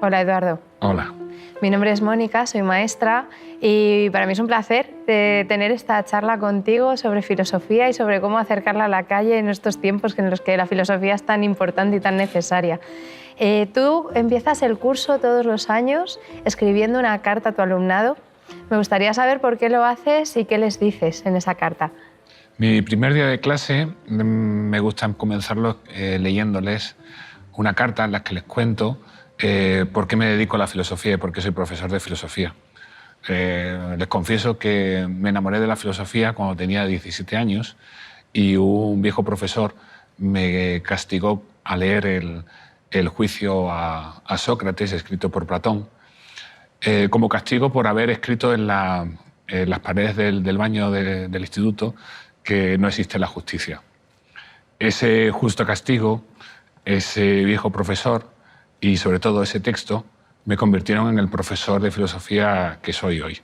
Hola, Eduardo. Hola. Mi nombre es Mónica, soy maestra y para mí es un placer tener esta charla contigo sobre filosofía y sobre cómo acercarla a la calle en estos tiempos en los que la filosofía es tan importante y tan necesaria. Tú empiezas el curso todos los años escribiendo una carta a tu alumnado. Me gustaría saber por qué lo haces y qué les dices en esa carta. Mi primer día de clase me gusta comenzarlo leyéndoles una carta en la que les cuento por qué me dedico a la filosofía y por qué soy profesor de filosofía. Les confieso que me enamoré de la filosofía cuando tenía 17 años y un viejo profesor me castigó a leer el juicio a Sócrates, escrito por Platón, como castigo por haber escrito en las paredes del baño del instituto que no existe la justicia. Ese justo castigo, ese viejo profesor y sobre todo ese texto me convirtieron en el profesor de filosofía que soy hoy.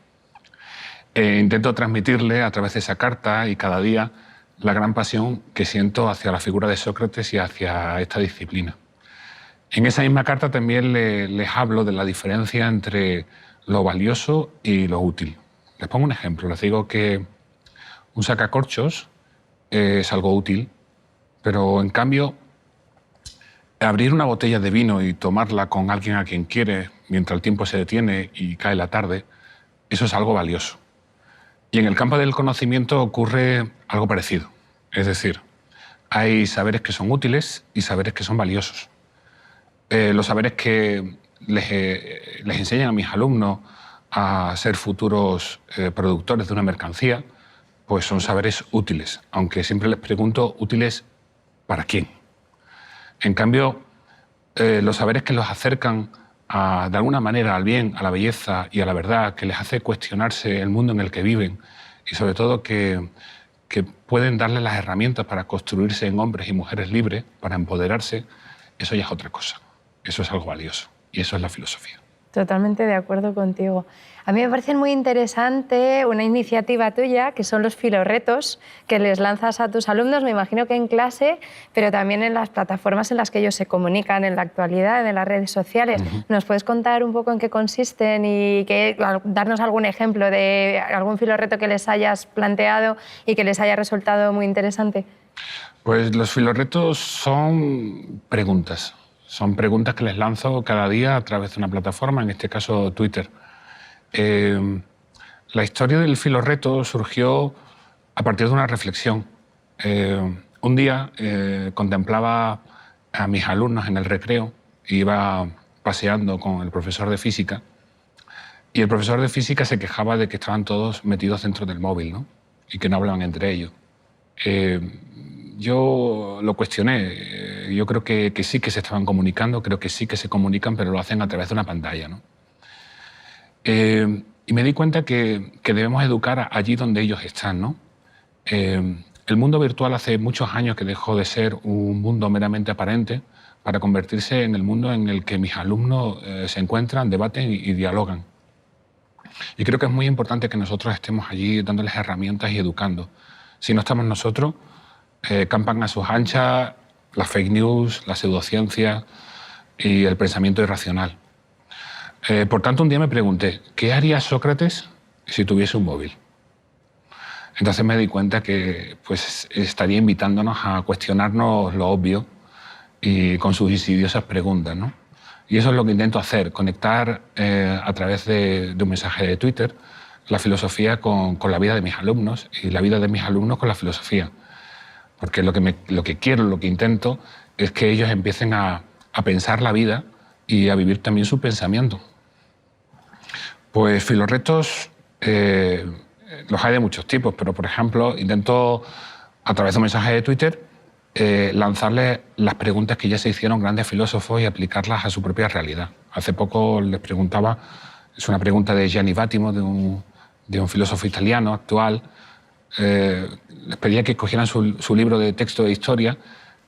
Intento transmitirle a través de esa carta y cada día la gran pasión que siento hacia la figura de Sócrates y hacia esta disciplina. En esa misma carta también les hablo de la diferencia entre lo valioso y lo útil. Les pongo un ejemplo. Les digo que un sacacorchos es algo útil, pero en cambio abrir una botella de vino y tomarla con alguien a quien quiere mientras el tiempo se detiene y cae la tarde, eso es algo valioso. Y en el campo del conocimiento ocurre algo parecido. Es decir, hay saberes que son útiles y saberes que son valiosos. Los saberes que les enseñan a mis alumnos a ser futuros productores de una mercancía, pues son saberes útiles, aunque siempre les pregunto, ¿útiles para quién? En cambio, los saberes que los acercan de alguna manera al bien, a la belleza y a la verdad, que les hace cuestionarse el mundo en el que viven y sobre todo que pueden darles las herramientas para construirse en hombres y mujeres libres, para empoderarse, eso ya es otra cosa. Eso es algo valioso y eso es la filosofía. Totalmente de acuerdo contigo. A mí me parece muy interesante una iniciativa tuya, que son los filorretos que les lanzas a tus alumnos, me imagino que en clase, pero también en las plataformas en las que ellos se comunican en la actualidad, en las redes sociales. ¿Nos puedes contar un poco en qué consisten y darnos algún ejemplo de algún filorreto que les hayas planteado y que les haya resultado muy interesante? Pues los filorretos son preguntas. Son preguntas que les lanzo cada día a través de una plataforma, en este caso Twitter. La historia del filorreto surgió a partir de una reflexión. Un día contemplaba a mis alumnos en el recreo, iba paseando con el profesor de física y el profesor de física se quejaba de que estaban todos metidos dentro del móvil, ¿no? Y que no hablaban entre ellos. Yo lo cuestioné. Yo creo que sí que se estaban comunicando, creo que sí que se comunican, pero lo hacen a través de una pantalla, ¿no? Y me di cuenta que debemos educar allí donde ellos están, ¿no? El mundo virtual hace muchos años que dejó de ser un mundo meramente aparente para convertirse en el mundo en el que mis alumnos se encuentran, debaten y dialogan. Y creo que es muy importante que nosotros estemos allí dándoles herramientas y educando. Si no estamos nosotros, campan a sus anchas las fake news, la pseudociencia y el pensamiento irracional. Por tanto, un día me pregunté, ¿qué haría Sócrates si tuviese un móvil? Entonces me di cuenta que pues, estaría invitándonos a cuestionarnos lo obvio y con sus insidiosas preguntas, ¿no? Y eso es lo que intento hacer, conectar a través de un mensaje de Twitter la filosofía con la vida de mis alumnos y la vida de mis alumnos con la filosofía. Porque lo que quiero, lo que intento, es que ellos empiecen a pensar la vida y a vivir también su pensamiento. Pues filorretos los hay de muchos tipos, pero por ejemplo intento a través de un mensaje de Twitter lanzarles las preguntas que ya se hicieron grandes filósofos y aplicarlas a su propia realidad. Hace poco les preguntaba, es una pregunta de Gianni Vattimo, de un filósofo italiano actual. Les pedía que cogieran su libro de texto de historia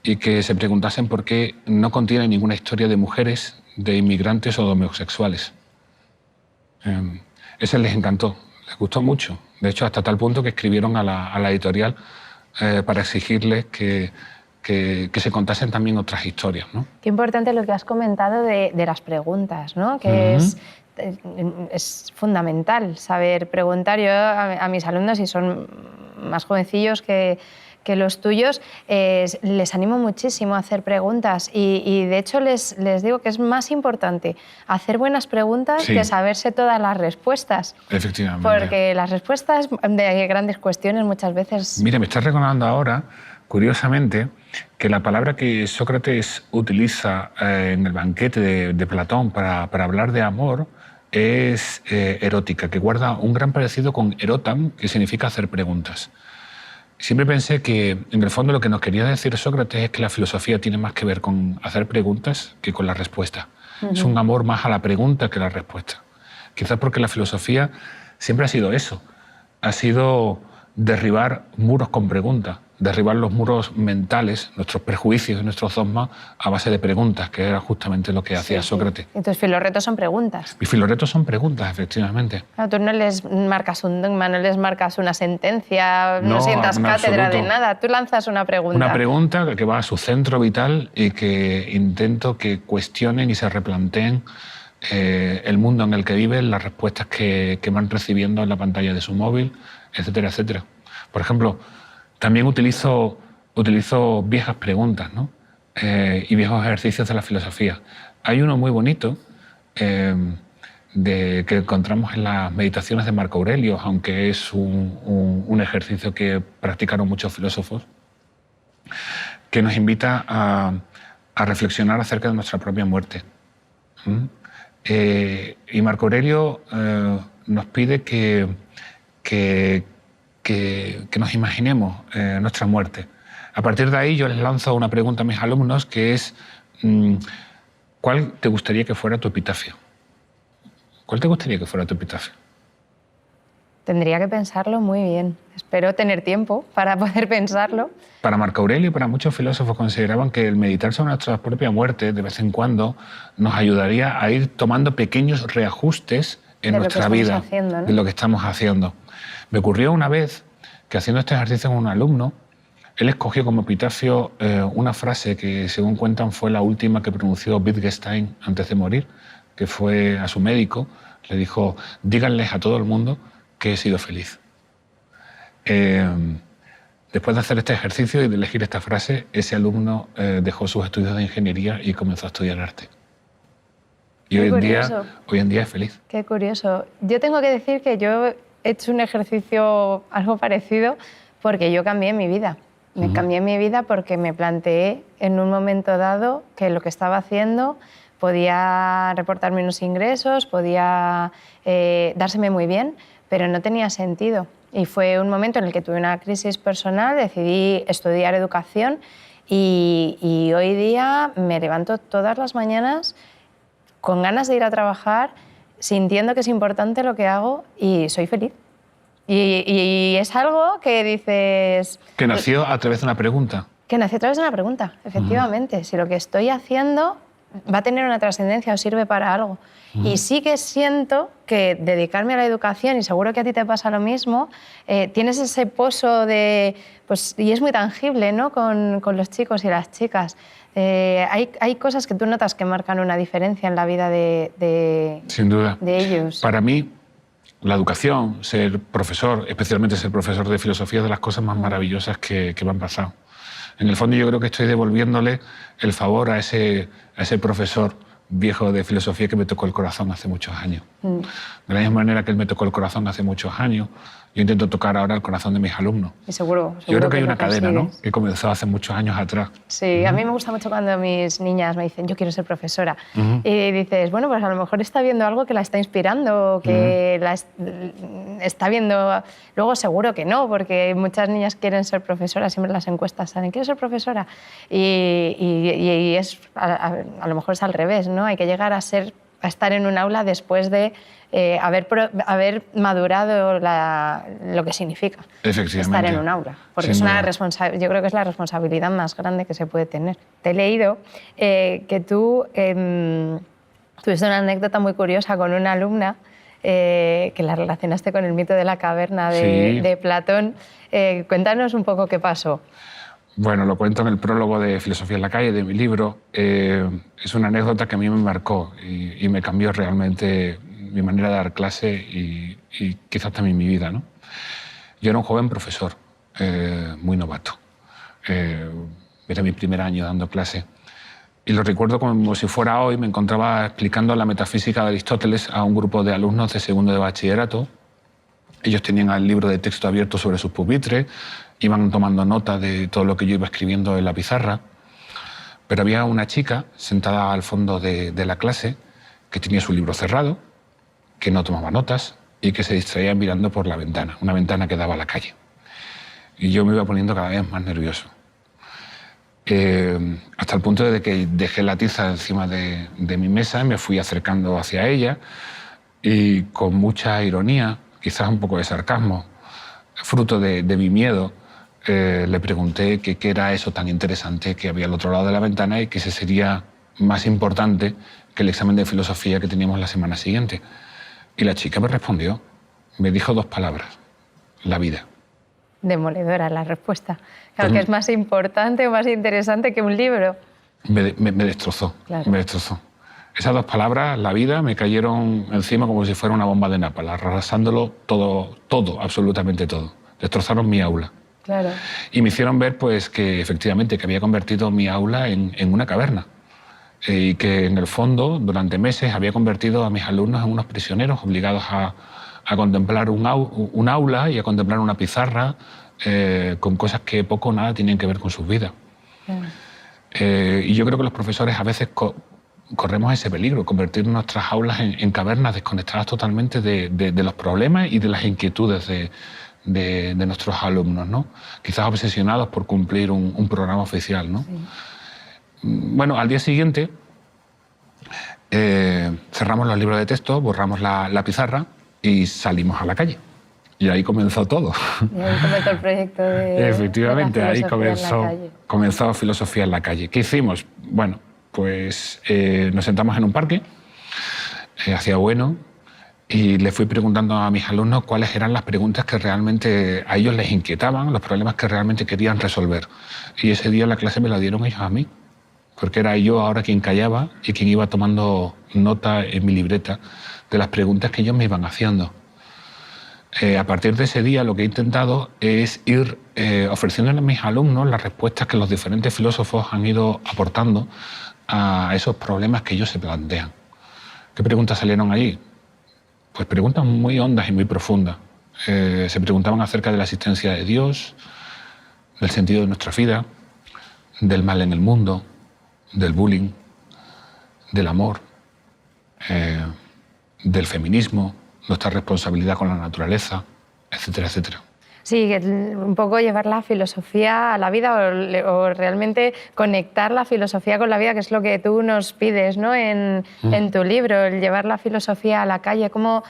y que se preguntasen por qué no contiene ninguna historia de mujeres, de inmigrantes o de homosexuales. Ese les encantó, les gustó mucho. De hecho, hasta tal punto que escribieron a la editorial para exigirles que que se contasen también otras historias, ¿no? Qué importante lo que has comentado de las preguntas, ¿no? Que es fundamental saber preguntar. Yo a mis alumnos, si son más jovencillos que los tuyos, les animo muchísimo a hacer preguntas y de hecho les digo que es más importante hacer buenas preguntas que saberse todas las respuestas. Efectivamente. Porque las respuestas de grandes cuestiones muchas veces... Mira, me estás recordando ahora, curiosamente, que la palabra que Sócrates utiliza en el banquete de Platón para hablar de amor es erótica, que guarda un gran parecido con erotam, que significa hacer preguntas. Siempre pensé que, en el fondo, lo que nos quería decir Sócrates es que la filosofía tiene más que ver con hacer preguntas que con la respuesta. Es un amor más a la pregunta que a la respuesta. Quizás porque la filosofía siempre ha sido eso, ha sido derribar muros con preguntas, derribar los muros mentales, nuestros prejuicios y nuestros dogmas a base de preguntas, que era justamente lo que hacía Sócrates. Y tus filorretos son preguntas. Mis filorretos son preguntas, efectivamente. Claro, tú no les marcas un dogma, no les marcas una sentencia, no sientas cátedra de nada, tú lanzas una pregunta. Una pregunta que va a su centro vital y que intento que cuestionen y se replanteen el mundo en el que viven, las respuestas que van recibiendo en la pantalla de su móvil, etcétera, etcétera. Por ejemplo, también utilizo viejas preguntas, ¿no? Y viejos ejercicios de la filosofía. Hay uno muy bonito que encontramos en las meditaciones de Marco Aurelio, aunque es un ejercicio que practicaron muchos filósofos, que nos invita a reflexionar acerca de nuestra propia muerte. Y Marco Aurelio nos pide que nos imaginemos nuestra muerte. A partir de ahí yo les lanzo una pregunta a mis alumnos que es ¿cuál te gustaría que fuera tu epitafio? ¿Cuál te gustaría que fuera tu epitafio? Tendría que pensarlo muy bien. Espero tener tiempo para poder pensarlo. Para Marco Aurelio y para muchos filósofos consideraban que el meditar sobre nuestra propia muerte de vez en cuando nos ayudaría a ir tomando pequeños reajustes en nuestra vida, haciendo, ¿no? de lo que estamos haciendo. Me ocurrió una vez que haciendo este ejercicio con un alumno, él escogió como epitafio una frase que, según cuentan, fue la última que pronunció Wittgenstein antes de morir, que fue a su médico, le dijo: díganles a todo el mundo que he sido feliz. Después de hacer este ejercicio y de elegir esta frase, ese alumno dejó sus estudios de ingeniería y comenzó a estudiar arte. Y hoy en día es feliz. Qué curioso. Yo tengo que decir que yo he hecho un ejercicio algo parecido porque yo cambié mi vida. Me cambié mi vida porque me planteé en un momento dado que lo que estaba haciendo podía reportarme unos ingresos, podía dárseme muy bien, pero no tenía sentido. Y fue un momento en el que tuve una crisis personal, decidí estudiar educación y hoy día me levanto todas las mañanas con ganas de ir a trabajar, sintiendo que es importante lo que hago y soy feliz. Y es algo que dices... Que nació a través de una pregunta. Que nació a través de una pregunta, efectivamente. Si lo que estoy haciendo va a tener una trascendencia o sirve para algo. Y sí que siento que dedicarme a la educación, y seguro que a ti te pasa lo mismo, tienes ese pozo de... Pues, y es muy tangible, ¿no? con los chicos y las chicas. Hay cosas que tú notas que marcan una diferencia en la vida Sin duda. De ellos. Para mí, la educación, ser profesor, especialmente ser profesor de filosofía, es de las cosas más maravillosas que me han pasado. En el fondo yo creo que estoy devolviéndole el favor a ese profesor viejo de filosofía que me tocó el corazón hace muchos años. De la misma manera que él me tocó el corazón hace muchos años, yo intento tocar ahora el corazón de mis alumnos. Y seguro yo creo que hay una cadena, ¿no?, que comenzó hace muchos años atrás. Sí, a mí me gusta mucho cuando mis niñas me dicen, yo quiero ser profesora. Y dices, bueno, pues a lo mejor está viendo algo que la está inspirando, que la está viendo... Luego seguro que no, porque muchas niñas quieren ser profesoras, siempre en las encuestas salen, quiero ser profesora. Y es, a lo mejor es al revés, ¿no? Hay que llegar a estar en un aula después de haber madurado lo que significa estar en un aula. Porque es yo creo que es la responsabilidad más grande que se puede tener. Te he leído que tú tuviste una anécdota muy curiosa con una alumna que la relacionaste con el mito de la caverna de Platón. Cuéntanos un poco qué pasó. Bueno, lo cuento en el prólogo de Filosofía en la calle, de mi libro. Es una anécdota que a mí me marcó y me cambió realmente mi manera de dar clase y quizás también mi vida, ¿no? Yo era un joven profesor, muy novato. Era mi primer año dando clase. Y lo recuerdo como si fuera hoy. Me encontraba explicando la metafísica de Aristóteles a un grupo de alumnos de segundo de bachillerato. Ellos tenían el libro de texto abierto sobre sus pupitres, iban tomando nota de todo lo que yo iba escribiendo en la pizarra. Pero había una chica sentada al fondo de la clase que tenía su libro cerrado, que no tomaba notas y que se distraía mirando por la ventana, una ventana que daba a la calle. Y yo me iba poniendo cada vez más nervioso. Hasta el punto de que dejé la tiza encima de mi mesa y me fui acercando hacia ella y con mucha ironía, quizás un poco de sarcasmo, fruto de mi miedo, le pregunté qué era eso tan interesante que había al otro lado de la ventana y que ese sería más importante que el examen de filosofía que teníamos la semana siguiente. Y la chica me respondió, me dijo 2 palabras, la vida. Demoledora la respuesta. Claro, que es más importante o más interesante que un libro. Me destrozó, claro. Me destrozó. Esas 2 palabras, la vida, me cayeron encima como si fuera una bomba de napalm, arrasándolo todo, absolutamente todo. Destrozaron mi aula. Claro. Y me hicieron ver pues, que efectivamente que había convertido mi aula en una caverna. Y que en el fondo, durante meses, había convertido a mis alumnos en unos prisioneros obligados a contemplar un aula y a contemplar una pizarra con cosas que poco o nada tienen que ver con sus vidas. Claro. Y yo creo que los profesores a veces corremos ese peligro, convertir nuestras aulas en cavernas desconectadas totalmente de los problemas y de las inquietudes de nuestros alumnos, ¿no? Quizás obsesionados por cumplir un programa oficial, ¿no? Sí. Bueno, al día siguiente cerramos los libros de texto, borramos la pizarra y salimos a la calle. Y ahí comenzó todo. Y ahí comenzó el proyecto de Efectivamente, de la ahí filosofía comenzó Filosofía en la calle. ¿Qué hicimos? Bueno, pues nos sentamos en un parque, hacía bueno, y le fui preguntando a mis alumnos cuáles eran las preguntas que realmente a ellos les inquietaban, los problemas que realmente querían resolver. Y ese día la clase me la dieron ellos a mí, porque era yo ahora quien callaba y quien iba tomando nota en mi libreta de las preguntas que ellos me iban haciendo. A partir de ese día lo que he intentado es ir ofreciéndole a mis alumnos las respuestas que los diferentes filósofos han ido aportando a esos problemas que ellos se plantean. ¿Qué preguntas salieron allí? Pues preguntas muy hondas y muy profundas. Se preguntaban acerca de la existencia de Dios, del sentido de nuestra vida, del mal en el mundo, del bullying, del amor, del feminismo, nuestra responsabilidad con la naturaleza, etcétera, etcétera. Sí, un poco llevar la filosofía a la vida o realmente conectar la filosofía con la vida, que es lo que tú nos pides, ¿no? en tu libro, el llevar la filosofía a la calle. ¿Cómo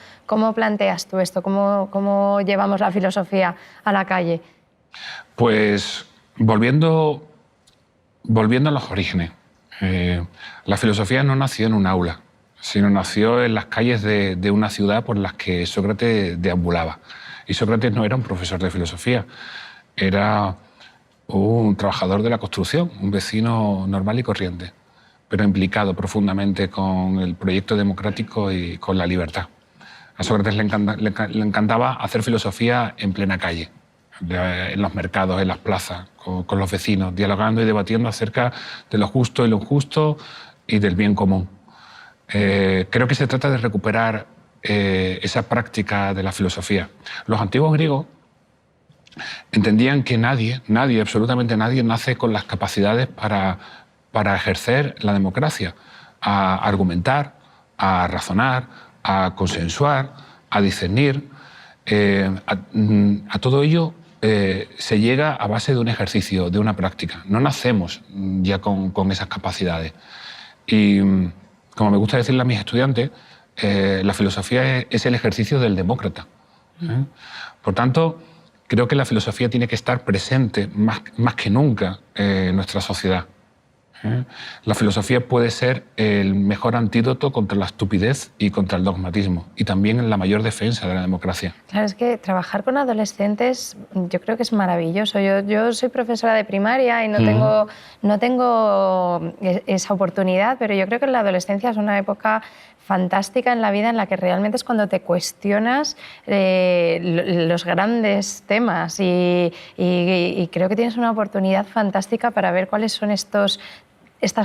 planteas tú esto? ¿Cómo llevamos la filosofía a la calle? Pues volviendo a los orígenes. La filosofía no nació en un aula, sino nació en las calles de una ciudad por las que Sócrates deambulaba. Y Sócrates no era un profesor de filosofía, era un trabajador de la construcción, un vecino normal y corriente, pero implicado profundamente con el proyecto democrático y con la libertad. A Sócrates le encantaba hacer filosofía en plena calle, en los mercados, en las plazas, con los vecinos, dialogando y debatiendo acerca de lo justo y lo injusto y del bien común. Creo que se trata de recuperar esa práctica de la filosofía. Los antiguos griegos entendían que nadie, absolutamente nadie, nace con las capacidades para ejercer la democracia, a argumentar, a razonar, a consensuar, a discernir. A todo ello se llega a base de un ejercicio, de una práctica. No nacemos ya con esas capacidades. Y como me gusta decirle a mis estudiantes, la filosofía es el ejercicio del demócrata. Por tanto, creo que la filosofía tiene que estar presente más que nunca en nuestra sociedad. La filosofía puede ser el mejor antídoto contra la estupidez y contra el dogmatismo, y también la mayor defensa de la democracia. Claro, es que trabajar con adolescentes yo creo que es maravilloso. Yo soy profesora de primaria y no tengo esa oportunidad, pero yo creo que la adolescencia es una época fantástica en la vida en la que realmente es cuando te cuestionas los grandes temas y creo que tienes una oportunidad fantástica para ver cuáles son estas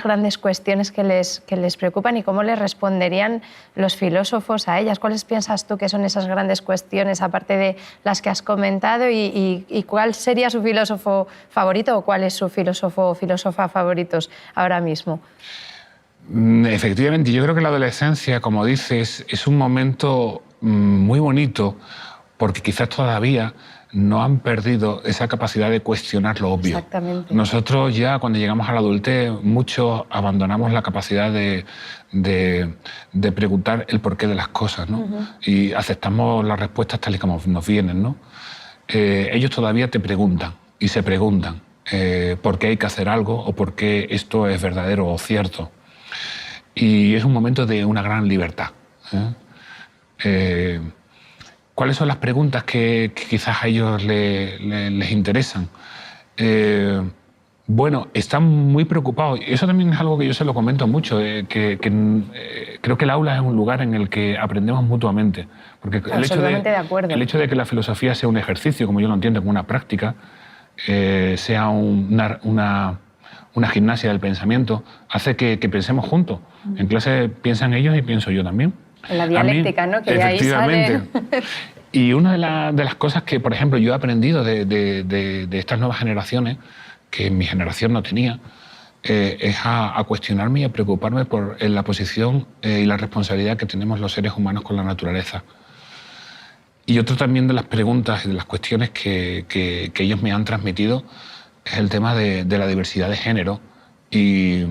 grandes cuestiones que les preocupan y cómo les responderían los filósofos a ellas. ¿Cuáles piensas tú que son esas grandes cuestiones, aparte de las que has comentado, y cuál sería su filósofo favorito o cuál es su filósofo o filósofa favoritos ahora mismo? Efectivamente, yo creo que la adolescencia, como dices, es un momento muy bonito porque quizás todavía no han perdido esa capacidad de cuestionar lo obvio. Exactamente. Nosotros ya cuando llegamos a la adultez, muchos abandonamos la capacidad de preguntar el porqué de las cosas, ¿no? Y aceptamos las respuestas tal y como nos vienen, ¿no? Ellos todavía te preguntan y se preguntan por qué hay que hacer algo o por qué esto es verdadero o cierto. Y es un momento de una gran libertad. ¿Cuáles son las preguntas que quizás a ellos les interesan? Bueno, están muy preocupados. Eso también es algo que yo se lo comento mucho, creo que el aula es un lugar en el que aprendemos mutuamente. Porque Absolutamente de acuerdo. El hecho de que la filosofía sea un ejercicio, como yo lo entiendo, como una práctica, sea una gimnasia del pensamiento, hace que pensemos juntos. En clase piensan ellos y pienso yo también. En la dialéctica, ¿no? Que de ahí sale. Y una de las cosas que, por ejemplo, yo he aprendido de estas nuevas generaciones, que mi generación no tenía, es a cuestionarme y a preocuparme por la posición y la responsabilidad que tenemos los seres humanos con la naturaleza. Y otro también de las preguntas y de las cuestiones que ellos me han transmitido es el tema de la diversidad de género y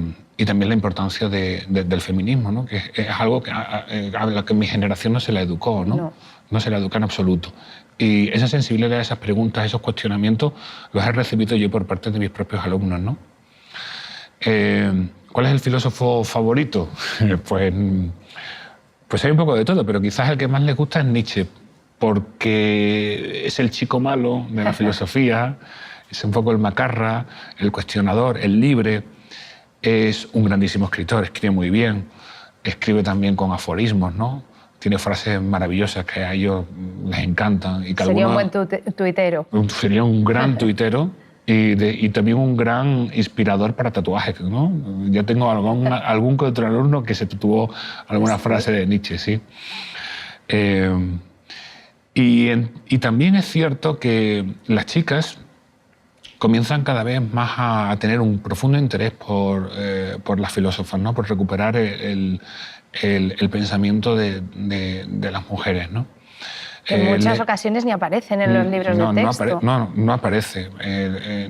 también la importancia del feminismo, ¿no? Que es algo a la que mi generación no se la educó, ¿no? No se la educa en absoluto. Y esa sensibilidad a esas preguntas, esos cuestionamientos, los he recibido yo por parte de mis propios alumnos, ¿no? ¿Cuál es el filósofo favorito? Pues hay un poco de todo, pero quizás el que más les gusta es Nietzsche, porque es el chico malo de la filosofía, es un poco el macarra, el cuestionador, el libre. Es un grandísimo escritor, escribe muy bien, escribe también con aforismos, ¿no? Tiene frases maravillosas que a ellos les encantan. Y que sería un buen tuitero. Sería un gran tuitero y también un gran inspirador para tatuajes, ¿no? Ya tengo algún que otro alumno que se tatuó alguna frase de Nietzsche, sí. Y también es cierto que las chicas comienzan cada vez más a tener un profundo interés por las filósofas, ¿no? Por recuperar el pensamiento de las mujeres, ¿no? Que en muchas ocasiones ni aparecen en los libros de texto. No aparece.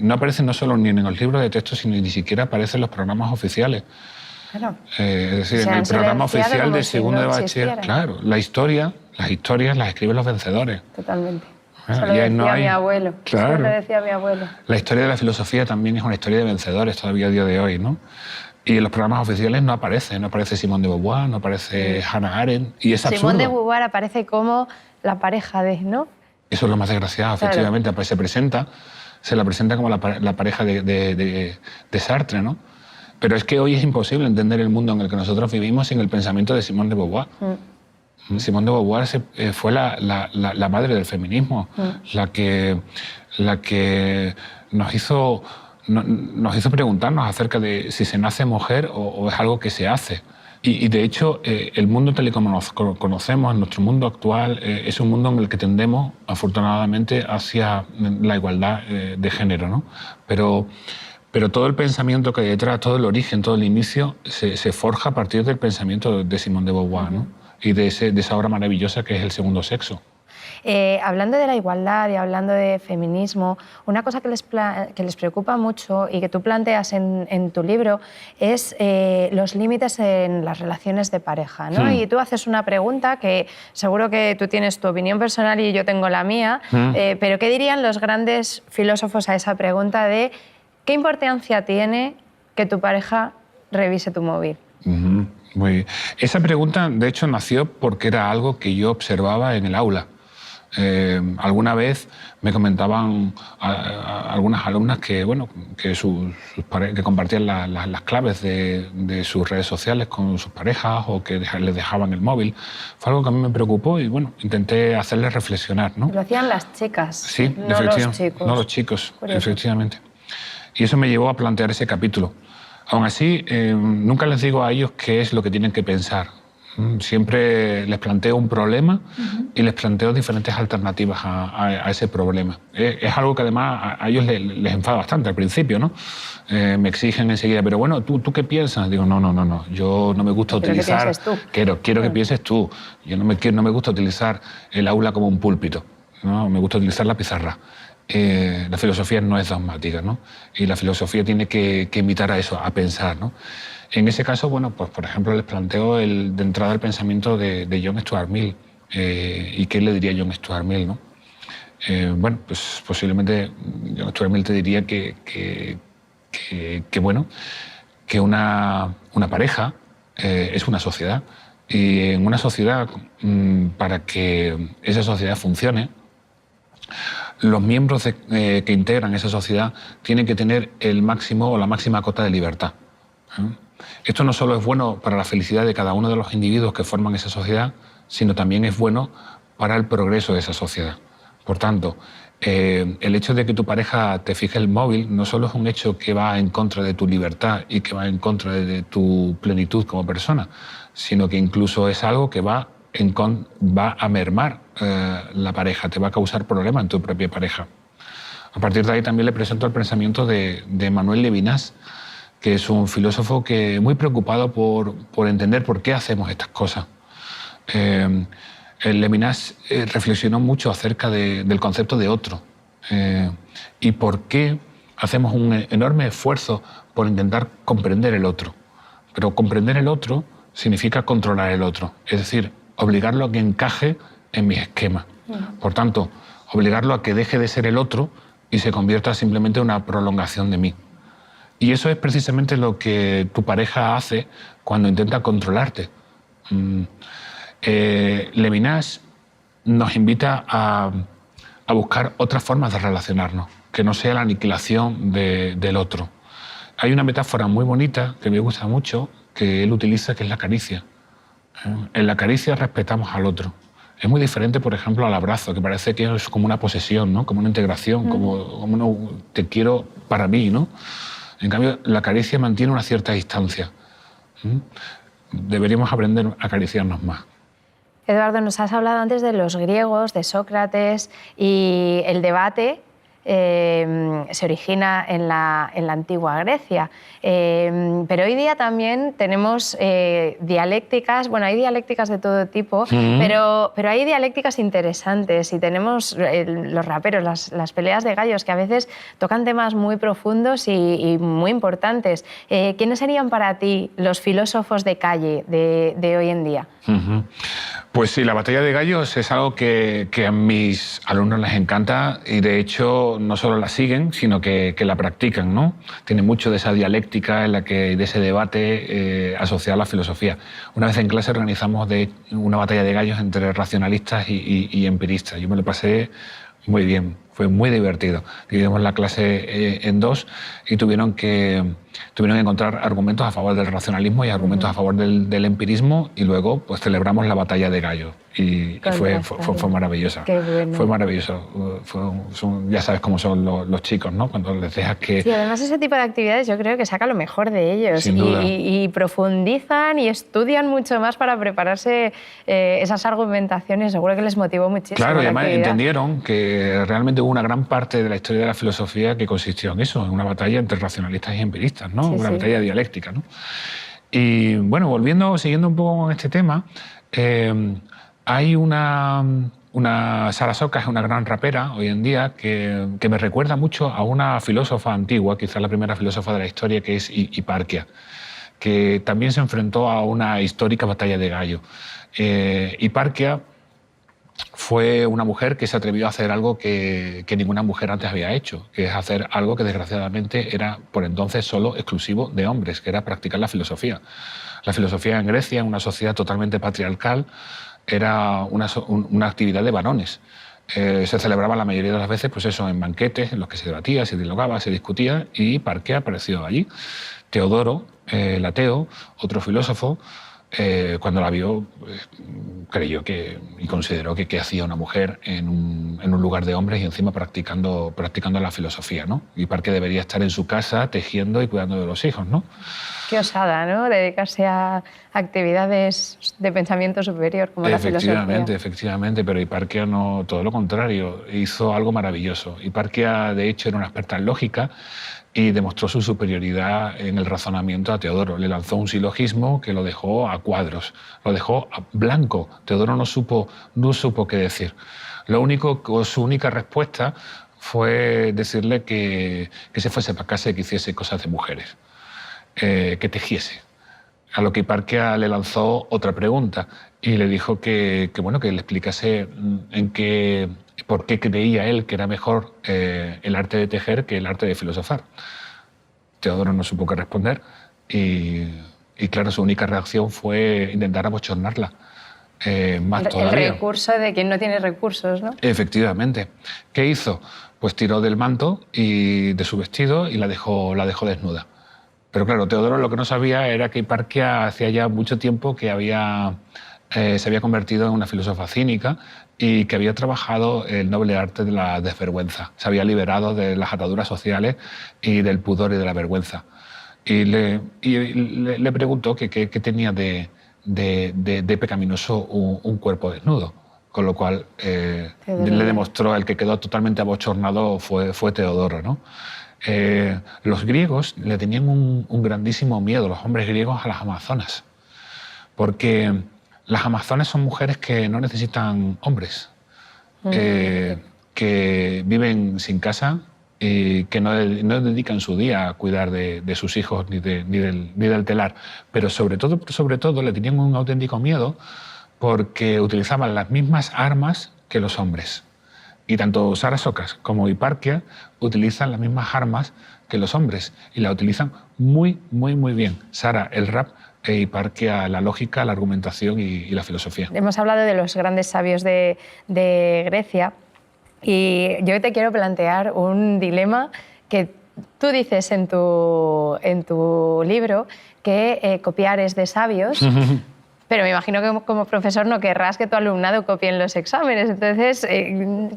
No aparece no solo ni en los libros de texto, sino ni siquiera aparece en los programas oficiales. Claro. Es decir, en el programa oficial de segundo de bachiller, claro, las historias las escriben los vencedores. Totalmente. Eso lo decía mi abuelo. Claro. Eso lo decía mi abuelo. La historia de la filosofía también es una historia de vencedores todavía a día de hoy, ¿no? Y en los programas oficiales no aparece Simone de Beauvoir, no aparece Hannah Arendt, y es absurdo. Simone de Beauvoir aparece como la pareja de, ¿no? Eso es lo más desgraciado, claro. Efectivamente. Pues se la presenta como la pareja de Sartre, ¿no? Pero es que hoy es imposible entender el mundo en el que nosotros vivimos sin el pensamiento de Simone de Beauvoir. Simone de Beauvoir fue la madre del feminismo, la que nos hizo preguntarnos acerca de si se nace mujer o es algo que se hace. Y de hecho, el mundo tal y como nos conocemos, nuestro mundo actual, es un mundo en el que tendemos, afortunadamente, hacia la igualdad de género, ¿no? Pero todo el pensamiento que hay detrás, todo el origen, todo el inicio, se forja a partir del pensamiento de Simone de Beauvoir, ¿no? Y de esa obra maravillosa que es El segundo sexo. Hablando de la igualdad y hablando de feminismo, una cosa que les preocupa mucho y que tú planteas en tu libro es los límites en las relaciones de pareja, ¿no? Y tú haces una pregunta que seguro que tú tienes tu opinión personal y yo tengo la mía, pero ¿qué dirían los grandes filósofos a esa pregunta de qué importancia tiene que tu pareja revise tu móvil? Muy bien. Esa pregunta, de hecho, nació porque era algo que yo observaba en el aula. Alguna vez me comentaban algunas alumnas que, bueno, que que compartían las claves de sus redes sociales con sus parejas o que les dejaban el móvil. Fue algo que a mí me preocupó y, bueno, intenté hacerles reflexionar, ¿no? Lo hacían las chicas, sí, no los chicos. No los chicos, Curioso. efectivamente. Y eso me llevó a plantear ese capítulo. Aún así, nunca les digo a ellos qué es lo que tienen que pensar. Siempre les planteo un problema y les planteo diferentes alternativas a ese problema. Es algo que además a ellos les enfada bastante al principio, ¿no? Me exigen enseguida, pero bueno, ¿tú qué piensas? Digo, no, yo no me gusta utilizar... Quiero que pienses tú. Yo no me gusta utilizar el aula como un púlpito, ¿no? Me gusta utilizar la pizarra. La filosofía no es dogmática, ¿no? Y la filosofía tiene que invitar a eso, a pensar, ¿no? En ese caso, bueno, pues por ejemplo les planteo de entrada el pensamiento de John Stuart Mill. ¿Y qué le diría John Stuart Mill, no? Bueno, pues posiblemente John Stuart Mill te diría que una pareja es una sociedad. Y en una sociedad, para que esa sociedad funcione, los miembros que integran esa sociedad tienen que tener el máximo o la máxima cota de libertad. Esto no solo es bueno para la felicidad de cada uno de los individuos que forman esa sociedad, sino también es bueno para el progreso de esa sociedad. Por tanto, el hecho de que tu pareja te fije el móvil no solo es un hecho que va en contra de tu libertad y que va en contra de tu plenitud como persona, sino que incluso es algo que va a mermar la pareja, te va a causar problemas en tu propia pareja. A partir de ahí también le presento el pensamiento de Manuel Levinas, que es un filósofo muy preocupado por entender por qué hacemos estas cosas. Levinas reflexionó mucho acerca del concepto de otro y por qué hacemos un enorme esfuerzo por intentar comprender el otro. Pero comprender el otro significa controlar el otro, es decir, obligarlo a que encaje en mis esquemas. Por tanto, obligarlo a que deje de ser el otro y se convierta simplemente en una prolongación de mí. Y eso es precisamente lo que tu pareja hace cuando intenta controlarte. Levinas nos invita a buscar otras formas de relacionarnos, que no sea la aniquilación del otro. Hay una metáfora muy bonita que me gusta mucho, que él utiliza, que es la caricia. En la caricia respetamos al otro. Es muy diferente, por ejemplo, al abrazo, que parece que es como una posesión, ¿no? Como una integración, como te quiero para mí, ¿no? En cambio, la caricia mantiene una cierta distancia. Deberíamos aprender a acariciarnos más. Eduardo, nos has hablado antes de los griegos, de Sócrates, y el debate se origina en la antigua Grecia. Pero hoy día también tenemos dialécticas, bueno, hay dialécticas de todo tipo, pero hay dialécticas interesantes y tenemos los raperos, las peleas de gallos, que a veces tocan temas muy profundos y muy importantes. ¿Quiénes serían para ti los filósofos de calle de hoy en día? Pues sí, la batalla de gallos es algo que a mis alumnos les encanta y de hecho no solo la siguen, sino que la practican, ¿no? Tiene mucho de esa dialéctica de ese debate asociado a la filosofía. Una vez en clase organizamos una batalla de gallos entre racionalistas y empiristas. Yo me lo pasé muy bien, fue muy divertido. Dividimos la clase en dos y tuvieron que encontrar argumentos a favor del racionalismo y argumentos a favor del empirismo y luego pues celebramos la batalla de gallos y fue maravillosa. Qué bueno. Fue maravilloso. Ya sabes cómo son los chicos, ¿no? Cuando les dejas que... Sí, además ese tipo de actividades yo creo que saca lo mejor de ellos. Sin duda. Y profundizan y estudian mucho más para prepararse esas argumentaciones. Seguro que les motivó muchísimo. Claro, y la además actividad. entendieron que realmente hubo una gran parte de la historia de la filosofía que consistió en eso, en una batalla entre racionalistas y empiristas, ¿no? Una batalla dialéctica, ¿no? Y bueno, siguiendo un poco con este tema, hay una Sara Socas, una gran rapera hoy en día, que me recuerda mucho a una filósofa antigua, quizás la primera filósofa de la historia, que es Hiparquia, que también se enfrentó a una histórica batalla de gallo. Hiparquia fue una mujer que se atrevió a hacer algo que ninguna mujer antes había hecho, que es hacer algo que desgraciadamente era por entonces solo exclusivo de hombres, que era practicar la filosofía. La filosofía en Grecia, en una sociedad totalmente patriarcal, era una actividad de varones. Se celebraba la mayoría de las veces pues eso, en banquetes en los que se debatía, se dialogaba, se discutía, y Hiparquia apareció allí. Teodoro, el ateo, otro filósofo, cuando la vio, creyó y consideró que qué hacía una mujer en un lugar de hombres y encima practicando la filosofía, ¿no? Hiparquia debería estar en su casa tejiendo y cuidando de los hijos, ¿no? Qué osada, ¿no? Dedicarse a actividades de pensamiento superior como la filosofía. Efectivamente, pero Hiparquia no, todo lo contrario, hizo algo maravilloso. Hiparquia, de hecho, era una experta en lógica y demostró su superioridad en el razonamiento a Teodoro. Le lanzó un silogismo que lo dejó a cuadros, lo dejó a blanco. Teodoro no supo qué decir. Su única respuesta fue decirle que se fuese para casa y que hiciese cosas de mujeres, que tejiese. A lo que Hiparquia le lanzó otra pregunta y le dijo que le explicase por qué creía él que era mejor el arte de tejer que el arte de filosofar. Teodoro no supo qué responder y claro, su única reacción fue intentar abochornarla. Más todavía. El recurso de quien no tiene recursos, ¿no? Efectivamente. ¿Qué hizo? Pues tiró del manto y de su vestido y la dejó desnuda. Pero claro, Teodoro lo que no sabía era que Hiparquia hacía ya mucho tiempo que se había convertido en una filósofa cínica y que había trabajado el noble arte de la desvergüenza. Se había liberado de las ataduras sociales y del pudor y de la vergüenza. Y le preguntó qué tenía de pecaminoso un cuerpo desnudo. Con lo cual le demostró, el que quedó totalmente abochornado fue Teodoro, ¿no? Los griegos le tenían un grandísimo miedo, los hombres griegos, a las amazonas, porque las amazonas son mujeres que no necesitan hombres, que viven sin casa y que no dedican su día a cuidar de sus hijos ni del telar, pero sobre todo le tenían un auténtico miedo porque utilizaban las mismas armas que los hombres. Y tanto Sara Socas como Hiparquia utilizan las mismas armas que los hombres y la utilizan muy, muy, muy bien. Sara, el rap, e Hiparquia, la lógica, la argumentación y la filosofía. Hemos hablado de los grandes sabios de Grecia y yo te quiero plantear un dilema que tú dices en tu libro, que copiar es de sabios. Pero me imagino que como profesor no querrás que tu alumnado copie en los exámenes. Entonces,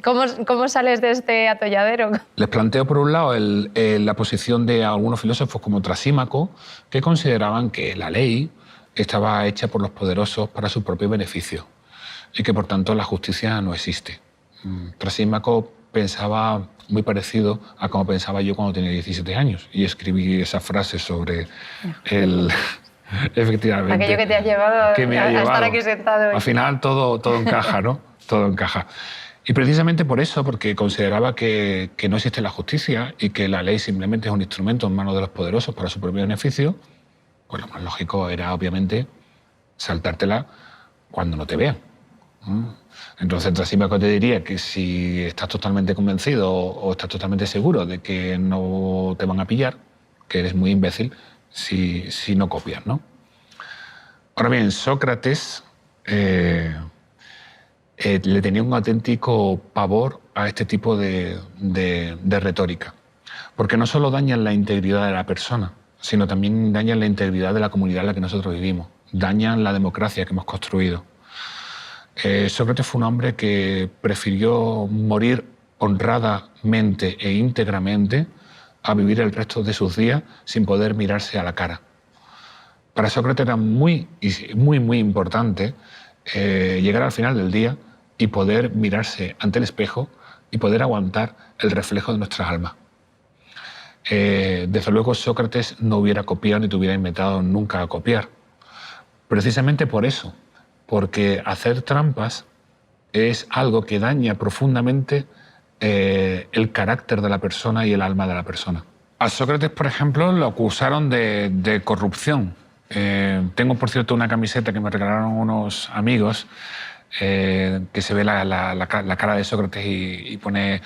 ¿cómo sales de este atolladero? Les planteo, por un lado, la posición de algunos filósofos como Trasímaco, que consideraban que la ley estaba hecha por los poderosos para su propio beneficio y que, por tanto, la justicia no existe. Trasímaco pensaba muy parecido a como pensaba yo cuando tenía 17 años y escribí esa frase sobre el... Efectivamente. Aquello que te ha llevado a estar aquí sentado hoy. Al final todo encaja, ¿no? Todo encaja. Y precisamente por eso, porque consideraba que no existe la justicia y que la ley simplemente es un instrumento en manos de los poderosos para su propio beneficio, pues lo más lógico era, obviamente, saltártela cuando no te vean. Entonces, Trasímaco te diría que si estás totalmente convencido o estás totalmente seguro de que no te van a pillar, que eres muy imbécil si no copias, ¿no? Ahora bien, Sócrates le tenía un auténtico pavor a este tipo de retórica, porque no solo dañan la integridad de la persona, sino también dañan la integridad de la comunidad en la que nosotros vivimos, dañan la democracia que hemos construido. Sócrates fue un hombre que prefirió morir honradamente e íntegramente a vivir el resto de sus días sin poder mirarse a la cara. Para Sócrates era muy, muy importante llegar al final del día y poder mirarse ante el espejo y poder aguantar el reflejo de nuestras almas. Desde luego, Sócrates no hubiera copiado ni te hubiera inventado nunca a copiar. Precisamente por eso, porque hacer trampas es algo que daña profundamente el carácter de la persona y el alma de la persona. A Sócrates, por ejemplo, lo acusaron de corrupción. Tengo, por cierto, una camiseta que me regalaron unos amigos que se ve la cara de Sócrates y pone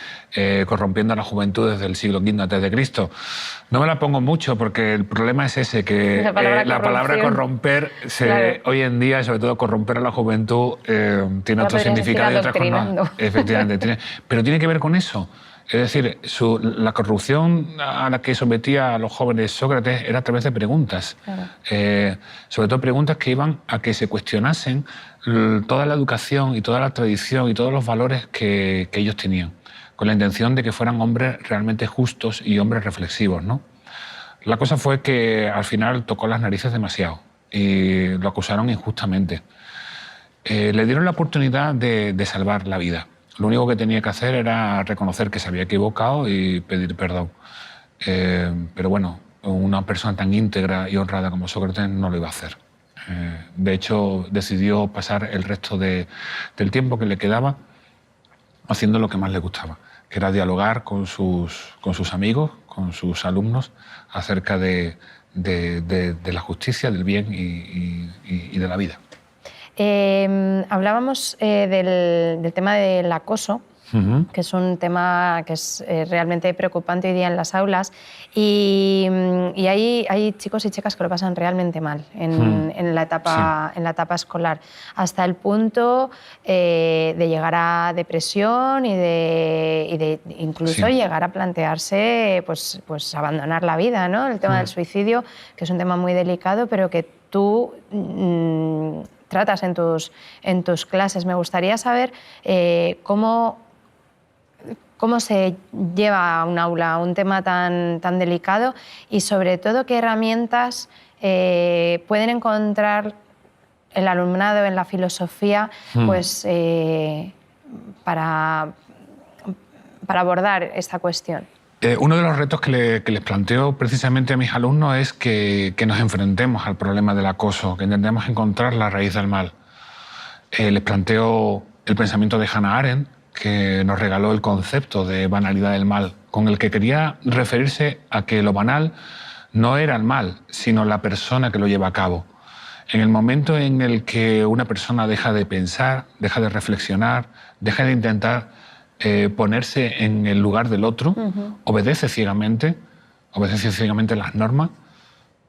corrompiendo a la juventud desde el siglo V a.C. No me la pongo mucho porque el problema es ese, que la palabra corromper claro. hoy en día, sobre todo corromper a la juventud, tiene otro significado y otras cosas. Efectivamente, pero tiene que ver con eso. Es decir, la corrupción a la que sometía a los jóvenes Sócrates era a través de preguntas. Claro. Sobre todo preguntas que iban a que se cuestionasen toda la educación y toda la tradición y todos los valores que ellos tenían, con la intención de que fueran hombres realmente justos y hombres reflexivos, ¿no? La cosa fue que al final tocó las narices demasiado y lo acusaron injustamente. Le dieron la oportunidad de salvar la vida. Lo único que tenía que hacer era reconocer que se había equivocado y pedir perdón. Pero bueno, una persona tan íntegra y honrada como Sócrates no lo iba a hacer. De hecho, decidió pasar el resto del tiempo que le quedaba haciendo lo que más le gustaba, que era dialogar con sus amigos, con sus alumnos, acerca de la justicia, del bien y de la vida. Hablábamos del tema del acoso, que es un tema que es realmente preocupante hoy día en las aulas y hay chicos y chicas que lo pasan realmente mal en la etapa escolar, hasta el punto de llegar a depresión y de incluso llegar a plantearse pues abandonar la vida, ¿no? El tema del suicidio, que es un tema muy delicado, pero que tú tratas en tus clases. Me gustaría saber cómo se lleva a un aula un tema tan delicado y sobre todo qué herramientas pueden encontrar el alumnado en la filosofía pues, para abordar esta cuestión. Uno de los retos que les planteo precisamente a mis alumnos es que nos enfrentemos al problema del acoso, que intentemos encontrar la raíz del mal. Les planteo el pensamiento de Hannah Arendt, que nos regaló el concepto de banalidad del mal, con el que quería referirse a que lo banal no era el mal, sino la persona que lo lleva a cabo. En el momento en el que una persona deja de pensar, deja de reflexionar, deja de intentar ponerse en el lugar del otro, obedece ciegamente las normas,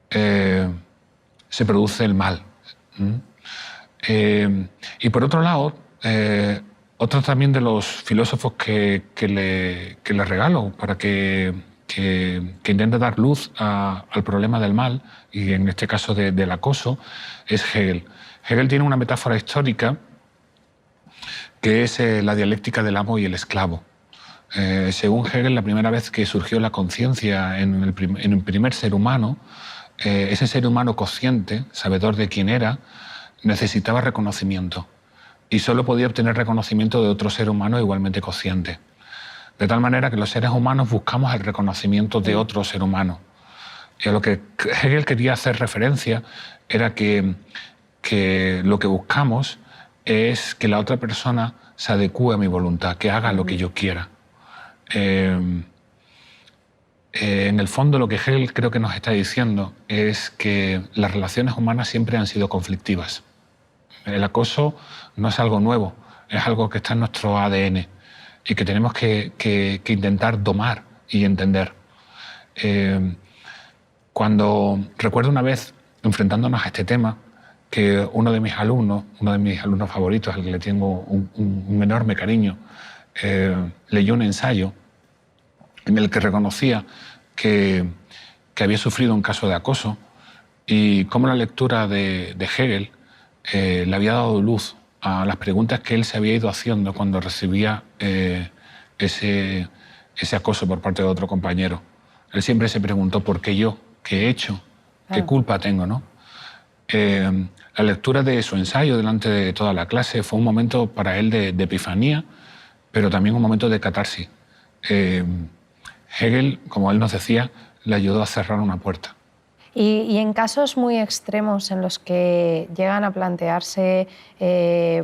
se produce el mal. Y por otro lado, otro también de los filósofos que le regalo para que intente dar luz al problema del mal, y en este caso del acoso, es Hegel. Hegel tiene una metáfora histórica que es la dialéctica del amo y el esclavo. Según Hegel, la primera vez que surgió la conciencia en el primer ser humano, ese ser humano consciente, sabedor de quién era, necesitaba reconocimiento y solo podía obtener reconocimiento de otro ser humano igualmente consciente. De tal manera que los seres humanos buscamos el reconocimiento de otro ser humano. Y a lo que Hegel quería hacer referencia era que lo que buscamos es que la otra persona se adecúe a mi voluntad, que haga lo que yo quiera. En el fondo, lo que Hegel creo que nos está diciendo es que las relaciones humanas siempre han sido conflictivas. El acoso no es algo nuevo, es algo que está en nuestro ADN y que tenemos que intentar domar y entender. Cuando recuerdo una vez, enfrentándonos a este tema, que uno de mis alumnos favoritos, al que le tengo un enorme cariño, leyó un ensayo en el que reconocía que había sufrido un caso de acoso y cómo la lectura de Hegel le había dado luz a las preguntas que él se había ido haciendo cuando recibía ese acoso por parte de otro compañero. Él siempre se preguntó por qué yo, qué he hecho, qué culpa tengo, ¿no? La lectura de su ensayo delante de toda la clase fue un momento para él de epifanía, pero también un momento de catarsis. Hegel, como él nos decía, le ayudó a cerrar una puerta. Y en casos muy extremos en los que llegan a plantearse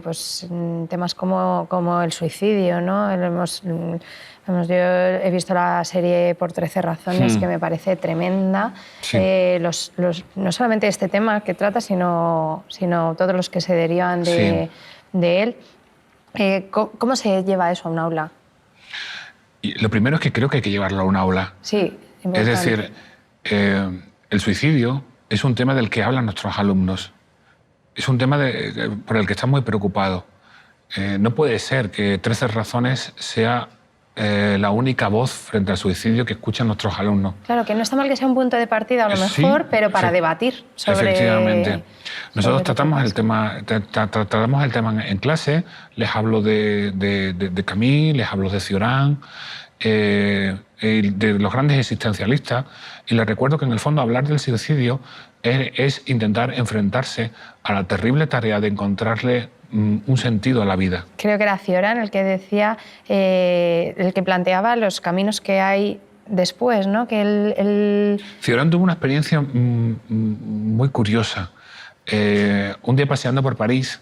pues, temas como el suicidio, ¿no? Yo he visto la serie Por 13 razones, que me parece tremenda. Sí. No solamente este tema que trata, sino todos los que se derivan de de él. ¿Cómo se lleva eso a un aula? Y lo primero es que creo que hay que llevarlo a un aula. Sí, importante. Es decir, el suicidio es un tema del que hablan nuestros alumnos. Es un tema por el que están muy preocupados. No puede ser que 13 razones sea la única voz frente al suicidio que escuchan nuestros alumnos. Claro, que no está mal que sea un punto de partida a lo mejor, pero para debatir sobre... Efectivamente. Nosotros tratamos el tema en clase, les hablo de Camus, les hablo de Cioran, de los grandes existencialistas, y les recuerdo que en el fondo hablar del suicidio es intentar enfrentarse a la terrible tarea de encontrarle un sentido a la vida. Creo que era Cioran el que decía, el que planteaba los caminos que hay después, ¿no? Que Cioran tuvo una experiencia muy curiosa. Un día paseando por París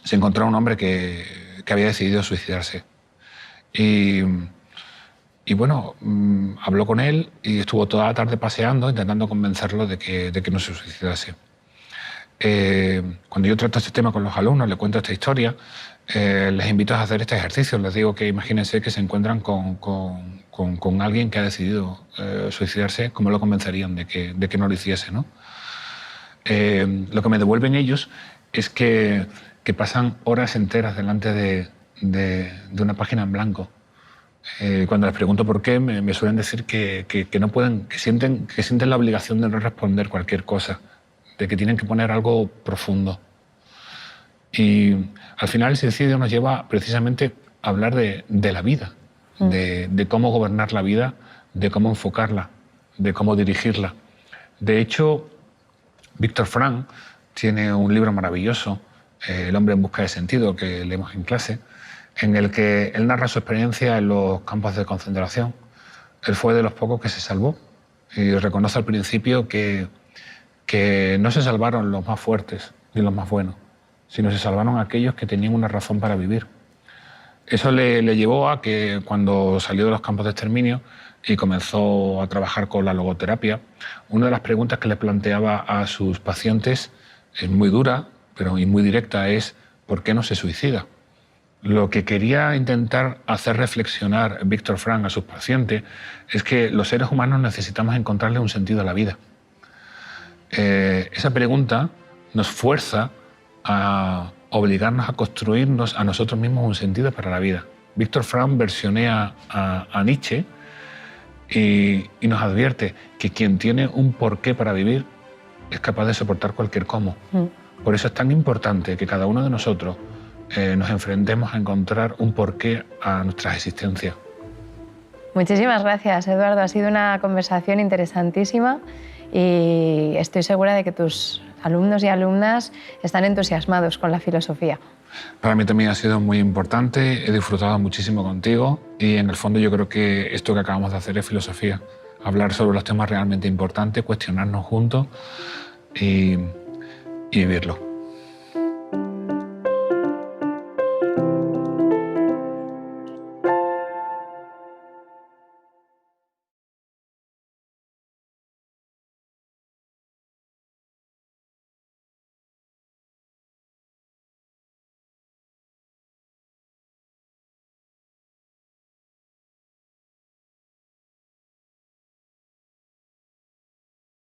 se encontró a un hombre que había decidido suicidarse. Y bueno, habló con él y estuvo toda la tarde paseando intentando convencerlo de que no se suicidase. Cuando yo trato este tema con los alumnos, les cuento esta historia, les invito a hacer este ejercicio. Les digo que imagínense que se encuentran con alguien que ha decidido suicidarse, ¿cómo lo convencerían de que no lo hiciese, ¿no? Lo que me devuelven ellos es que pasan horas enteras delante de una página en blanco. Cuando les pregunto por qué, me suelen decir que no pueden, que sienten la obligación de no responder cualquier cosa, de que tienen que poner algo profundo. Y al final el suicidio nos lleva precisamente a hablar de la vida, de cómo gobernar la vida, de cómo enfocarla, de cómo dirigirla. De hecho, Viktor Frankl tiene un libro maravilloso, El hombre en busca de sentido, que leemos en clase, en el que él narra su experiencia en los campos de concentración. Él fue de los pocos que se salvó y reconoce al principio que no se salvaron los más fuertes ni los más buenos, sino se salvaron aquellos que tenían una razón para vivir. Eso le llevó a que cuando salió de los campos de exterminio y comenzó a trabajar con la logoterapia, una de las preguntas que le planteaba a sus pacientes, es muy dura y muy directa, es ¿por qué no se suicida? Lo que quería intentar hacer reflexionar Viktor Frankl a sus pacientes es que los seres humanos necesitamos encontrarle un sentido a la vida. Esa pregunta nos fuerza a obligarnos a construirnos a nosotros mismos un sentido para la vida. Viktor Frankl versionea a Nietzsche y nos advierte que quien tiene un porqué para vivir es capaz de soportar cualquier cómo. Por eso es tan importante que cada uno de nosotros nos enfrentemos a encontrar un porqué a nuestra existencia. Muchísimas gracias, Eduardo. Ha sido una conversación interesantísima y estoy segura de que tus alumnos y alumnas están entusiasmados con la filosofía. Para mí también ha sido muy importante, he disfrutado muchísimo contigo y en el fondo yo creo que esto que acabamos de hacer es filosofía. Hablar sobre los temas realmente importantes, cuestionarnos juntos y vivirlo.